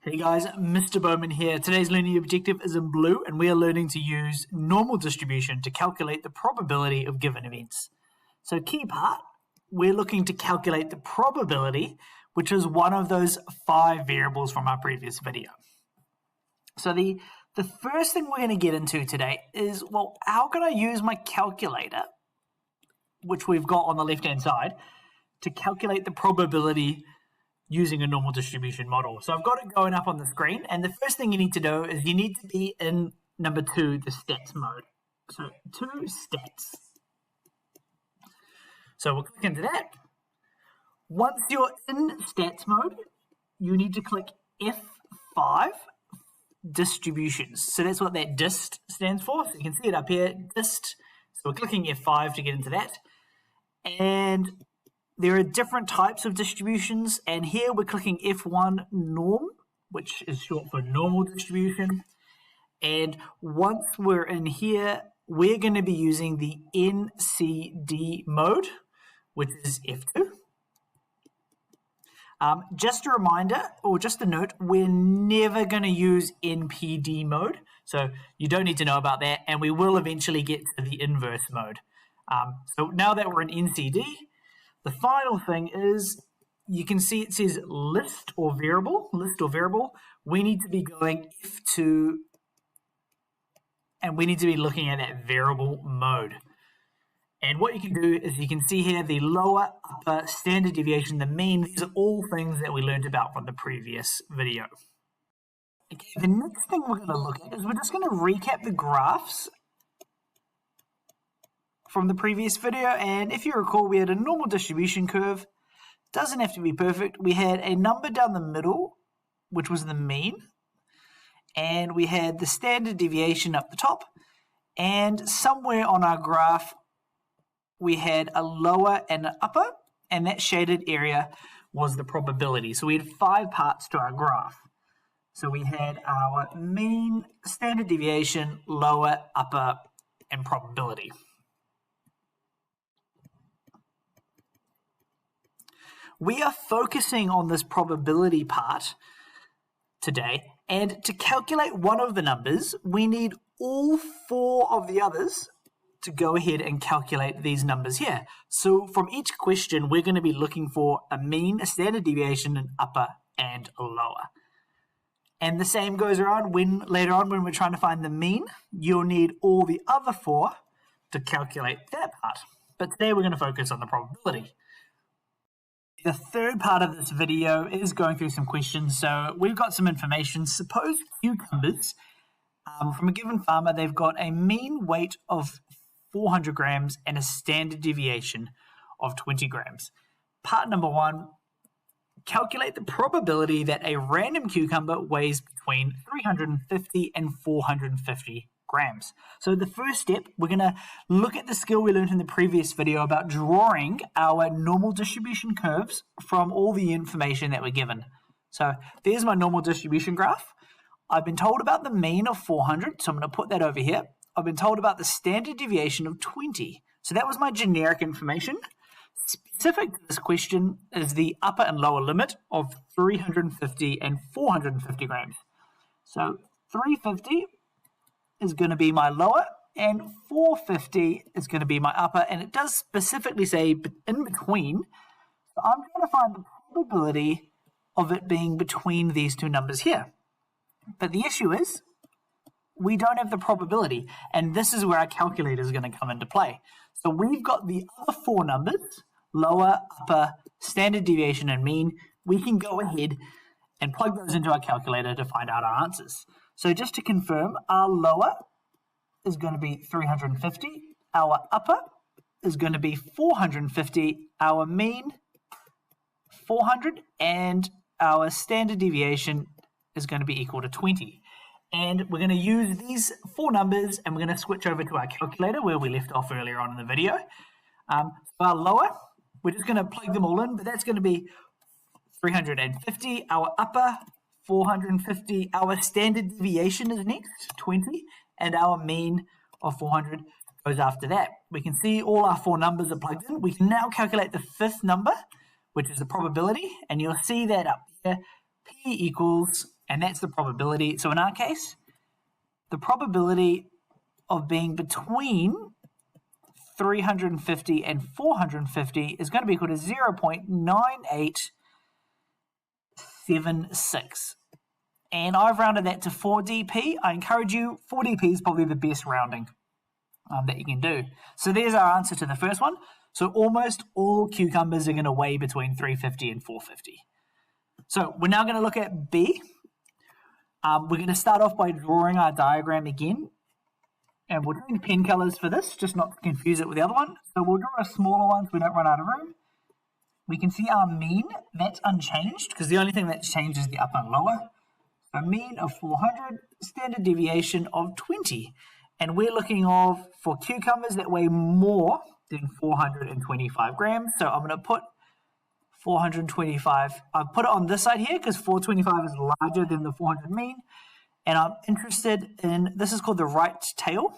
Hey guys, Mr. Bowman here. Today's learning objective is in blue and we are learning to use normal distribution to calculate the probability of given events. So key part, we're looking to calculate the probability, which is one of those 5 variables from our previous video. So the first thing we're going to get into today is, well, how can I use my calculator, which we've got on the left-hand side, to calculate the probability using a normal distribution model. So I've got it going up on the screen, and the first thing you need to do is you need to be in number 2, the stats mode. So 2 stats. So we'll click into that. Once you're in stats mode, you need to click F5, distributions. So that's what that dist stands for. So you can see it up here, dist. So we're clicking F5 to get into that. And there are different types of distributions, and here we're clicking F1 norm, which is short for normal distribution. And once we're in here, we're going to be using the NCD mode, which is F2. Just a reminder, or just a note, we're never going to use NPD mode, so you don't need to know about that, and we will eventually get to the inverse mode. So now that we're in NCD, the final thing is, you can see it says list or variable. We need to be going F2, and we need to be looking at that variable mode. And what you can do is you can see here the lower, upper, standard deviation, the mean. These are all things that we learned about from the previous video. Okay, the next thing we're going to look at is we're just going to recap the graphs from the previous video, and if you recall, we had a normal distribution curve. Doesn't have to be perfect. We had a number down the middle, which was the mean, and we had the standard deviation up the top, and somewhere on our graph we had a lower and an upper, and that shaded area was the probability. So we had 5 parts to our graph. So we had our mean, standard deviation, lower, upper, and probability. We are focusing on this probability part today, and to calculate one of the numbers, we need all 4 of the others to go ahead and calculate these numbers here. So from each question, we're going to be looking for a mean, a standard deviation, an upper, and a lower. And the same goes around later on when we're trying to find the mean, you'll need all the other 4 to calculate that part. But today we're going to focus on the probability. The third part of this video is going through some questions. So we've got some information. Suppose cucumbers from a given farmer, they've got a mean weight of 400 grams and a standard deviation of 20 grams. Part number 1, calculate the probability that a random cucumber weighs between 350 and 450 grams. So the first step, we're going to look at the skill we learned in the previous video about drawing our normal distribution curves from all the information that we're given. So there's my normal distribution graph. I've been told about the mean of 400, so I'm going to put that over here. I've been told about the standard deviation of 20. So that was my generic information. Specific to this question is the upper and lower limit of 350 and 450 grams. So 350 is going to be my lower, and 450 is going to be my upper, and it does specifically say in between. So I'm going to find the probability of it being between these 2 numbers here. But the issue is, we don't have the probability, and this is where our calculator is going to come into play. So we've got the other 4 numbers, lower, upper, standard deviation, and mean. We can go ahead and plug those into our calculator to find out our answers. So just to confirm, our lower is going to be 350, our upper is going to be 450, our mean 400, and our standard deviation is going to be equal to 20. And we're going to use these 4 numbers, and we're going to switch over to our calculator where we left off earlier on in the video. For our lower, we're just going to plug them all in, but that's going to be 350, our upper 450, our standard deviation is next, 20, and our mean of 400 goes after that. We can see all our 4 numbers are plugged in. We can now calculate the 5th number, which is the probability, and you'll see that up here, P equals and that's the probability. So in our case, the probability of being between 350 and 450 is going to be equal to 0.9876. And I've rounded that to 4 dp. I encourage you, 4 dp is probably the best rounding that you can do. So there's our answer to the first one. So almost all cucumbers are going to weigh between 350 and 450. So we're now going to look at B. We're going to start off by drawing our diagram again. And we'll do pen colors for this, just not to confuse it with the other one. So we'll draw a smaller one so we don't run out of room. We can see our mean, that's unchanged, because the only thing that's changed is the upper and lower. A mean of 400, standard deviation of 20. And we're looking for cucumbers that weigh more than 425 grams. So I'm going to put 425. I've put it on this side here because 425 is larger than the 400 mean. And I'm interested in, this is called the right tail.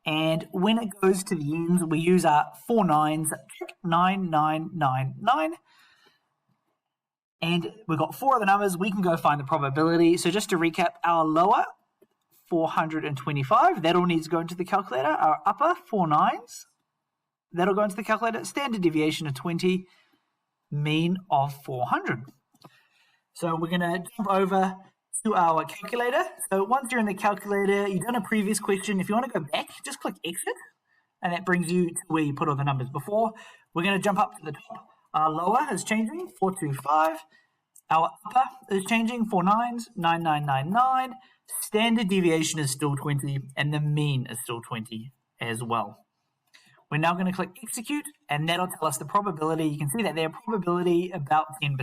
And when it goes to the ends, we use our 4 nines, 9999. And we've got 4 of the numbers. We can go find the probability. So just to recap, our lower, 425, that'll need to go into the calculator. Our upper, 4 nines, that'll go into the calculator. Standard deviation of 20, mean of 400. So we're going to jump over to our calculator. So once you're in the calculator, you've done a previous question. If you want to go back, just click exit, and that brings you to where you put all the numbers before. We're going to jump up to the top. Our lower is changing, 425. Our upper is changing, 4 nines, 9999. Standard deviation is still 20, and the mean is still 20 as well. We're now going to click execute, and that'll tell us the probability. You can see that there, probability about 10%.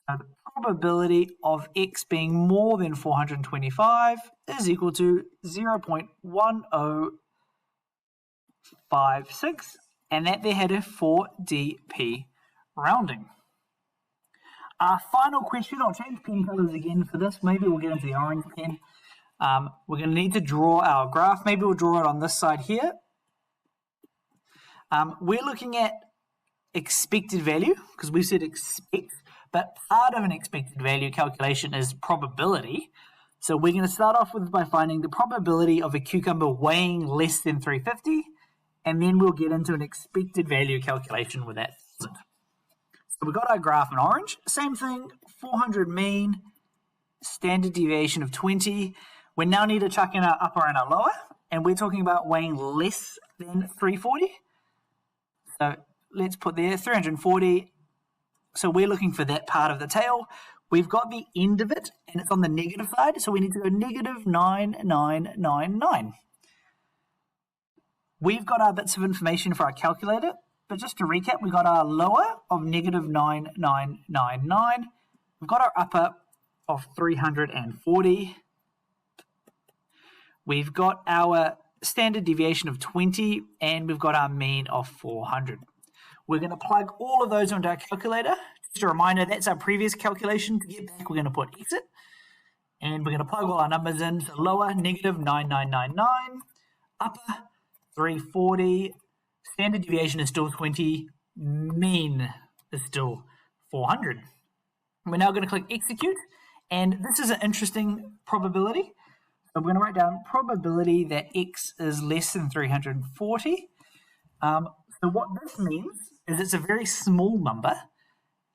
So the probability of X being more than 425 is equal to 0.1056, and that there had a 4 dp rounding. Our final question, I'll change pen colors again for this. Maybe we'll get into the orange pen. We're going to need to draw our graph. Maybe we'll draw it on this side here. We're looking at expected value because we said expect, but part of an expected value calculation is probability. So we're going to start off by finding the probability of a cucumber weighing less than 350, and then we'll get into an expected value calculation with that. So we've got our graph in orange. Same thing, 400 mean, standard deviation of 20. We now need to chuck in our upper and our lower, and we're talking about weighing less than 340. So let's put there 340. So we're looking for that part of the tail. We've got the end of it, and it's on the negative side, so we need to go negative 9999. We've got our bits of information for our calculator, but just to recap, we've got our lower of negative 9999. We've got our upper of 340. We've got our standard deviation of 20, and we've got our mean of 400. We're going to plug all of those into our calculator. Just a reminder, that's our previous calculation. To get back, we're going to put exit, and we're going to plug all our numbers in. So lower, negative 9999, upper 340, standard deviation is still 20, mean is still 400. We're now going to click execute, and this is an interesting probability. So we're going to write down probability that X is less than 340. So what this means is it's a very small number,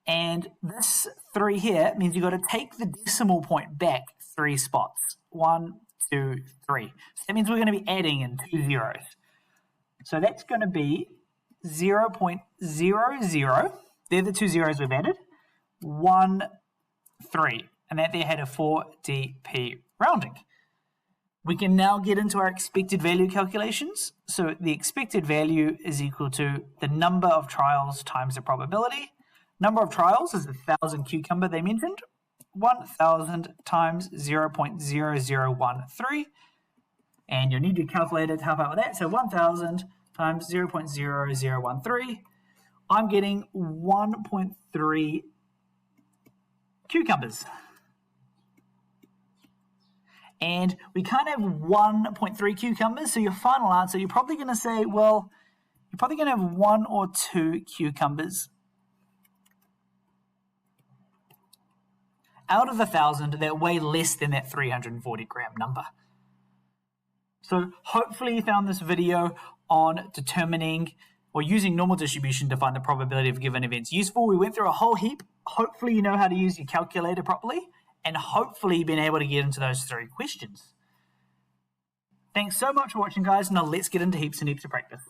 and this 3 here means you've got to take the decimal point back 3 spots. 1, 2, 3. So that means we're going to be adding in 2 zeros. So that's going to be 0.00. They're the 2 zeros we've added. 1, 3. And that there had a 4 dp rounding. We can now get into our expected value calculations. So the expected value is equal to the number of trials times the probability. Number of trials is 1,000 cucumber they mentioned. 1,000 times 0.0013. And you'll need your calculator to help out with that. So 1,000 times 0.0013. I'm getting 1.3 cucumbers. And we can't have 1.3 cucumbers, so your final answer, you're probably going to say, well, you're probably going to have 1 or 2 cucumbers. out of 1,000 that weigh less than that 340 gram number. So hopefully you found this video on determining or using normal distribution to find the probability of given events useful. We went through a whole heap. Hopefully you know how to use your calculator properly, and hopefully you've been able to get into those 3 questions. Thanks so much for watching, guys. Now let's get into heaps and heaps of practice.